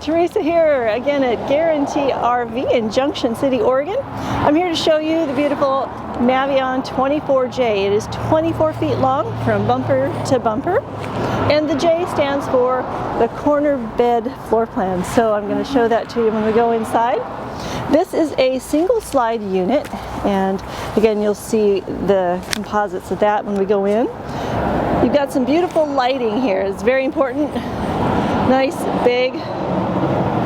Teresa here again at Guaranty RV in Junction City, Oregon. I'm here to show you the beautiful Navion 24J. It is 24 feet long from bumper to bumper, and the J stands for the corner bed floor plan. So I'm going to show that to you when we go inside. This is a single slide unit, and again you'll see the composites of that when we go in. You've got some beautiful lighting here. It's very important. Nice big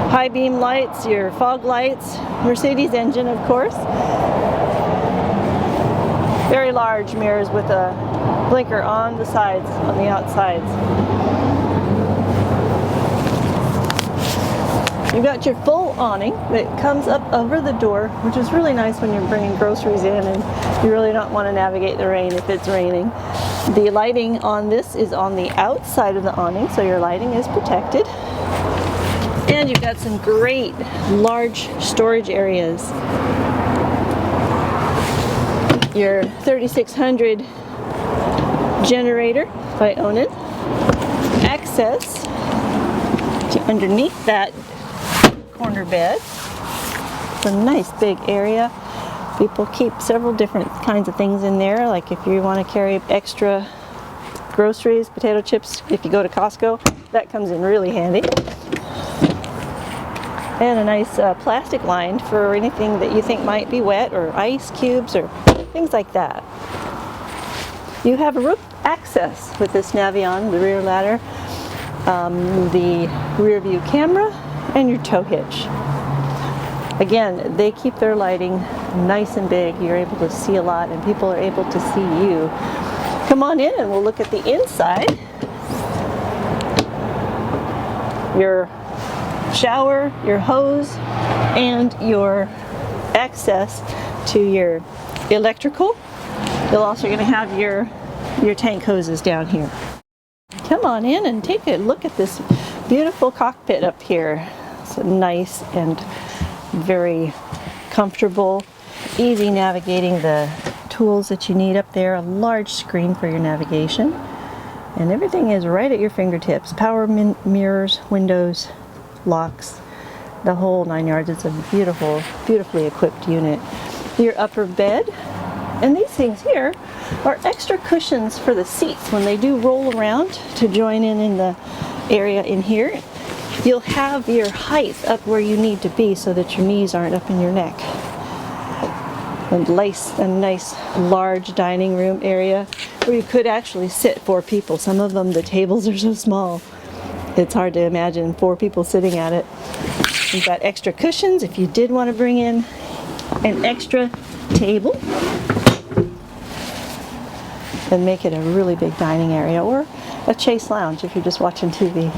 high beam lights, your fog lights, Mercedes engine of course. Very large mirrors with a blinker on the sides, on the outsides. You've got your full awning that comes up over the door, which is really nice when you're bringing groceries in and you really don't want to navigate the rain if it's raining. The lighting on this is on the outside of the awning, so your lighting is protected. And you've got some great large storage areas. Your 3600 generator by Onan. Access to underneath that corner bed. It's a nice big area. People keep several different kinds of things in there, like if you want to carry extra groceries, potato chips, if you go to Costco, that comes in really handy. And a nice plastic line for anything that you think might be wet, or ice cubes, or things like that. You have a roof access with this Navion, the rear ladder, the rear view camera, and your tow hitch. Again, they keep their lighting nice and big. You're able to see a lot, and people are able to see you. Come on in and we'll look at the inside. Your shower, your hose, and your access to your electrical. You're also going to have your tank hoses down here. Come on in and take a look at this beautiful cockpit up here. It's nice and very comfortable, easy navigating the tools that you need up there, a large screen for your navigation, and everything is right at your fingertips. Power mirrors, windows, locks, the whole 9 yards. It's a beautifully equipped unit. Your upper bed, and these things here are extra cushions for the seats when they do roll around to join in the area in here. You'll have your height up where you need to be so that your knees aren't up in your neck. And a nice large dining room area where you could actually sit 4 people. Some of them, the tables are so small, it's hard to imagine 4 people sitting at it. You've got extra cushions if you did want to bring in an extra table and make it a really big dining area, or a chase lounge if you're just watching TV.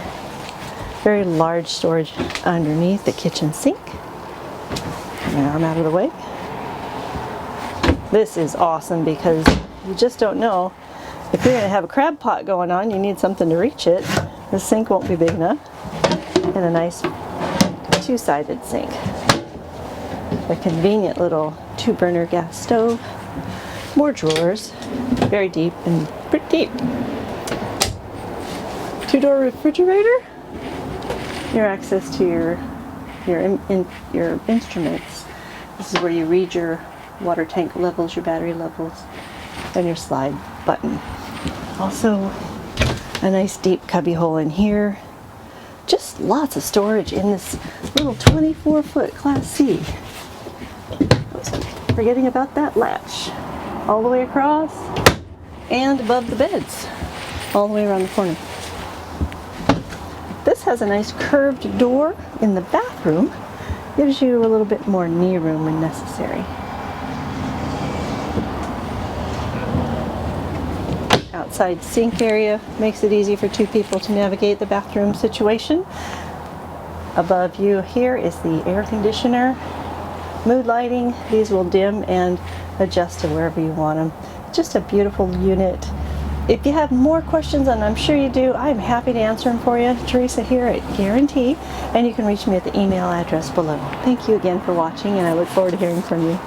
Very large storage underneath the kitchen sink. Now I'm out of the way. This is awesome because you just don't know if you're going to have a crab pot going on, you need something to reach it. The sink won't be big enough. And a nice 2-sided sink. A convenient little 2-burner gas stove. More drawers, very deep and pretty deep. 2-door refrigerator. Your access to your instruments. This is where you read your water tank levels, your battery levels, and your slide button. Also, a nice deep cubby hole in here. Just lots of storage in this little 24-foot Class C. Forgetting about that latch. All the way across and above the beds. All the way around the corner. This has a nice curved door in the bathroom. Gives you a little bit more knee room when necessary. Outside sink area makes it easy for 2 people to navigate the bathroom situation. Above you here is the air conditioner. Mood lighting. These will dim and adjust to wherever you want them. Just a beautiful unit. If you have more questions, and I'm sure you do, I'm happy to answer them for you. Teresa here at Guaranty, and you can reach me at the email address below. Thank you again for watching, and I look forward to hearing from you.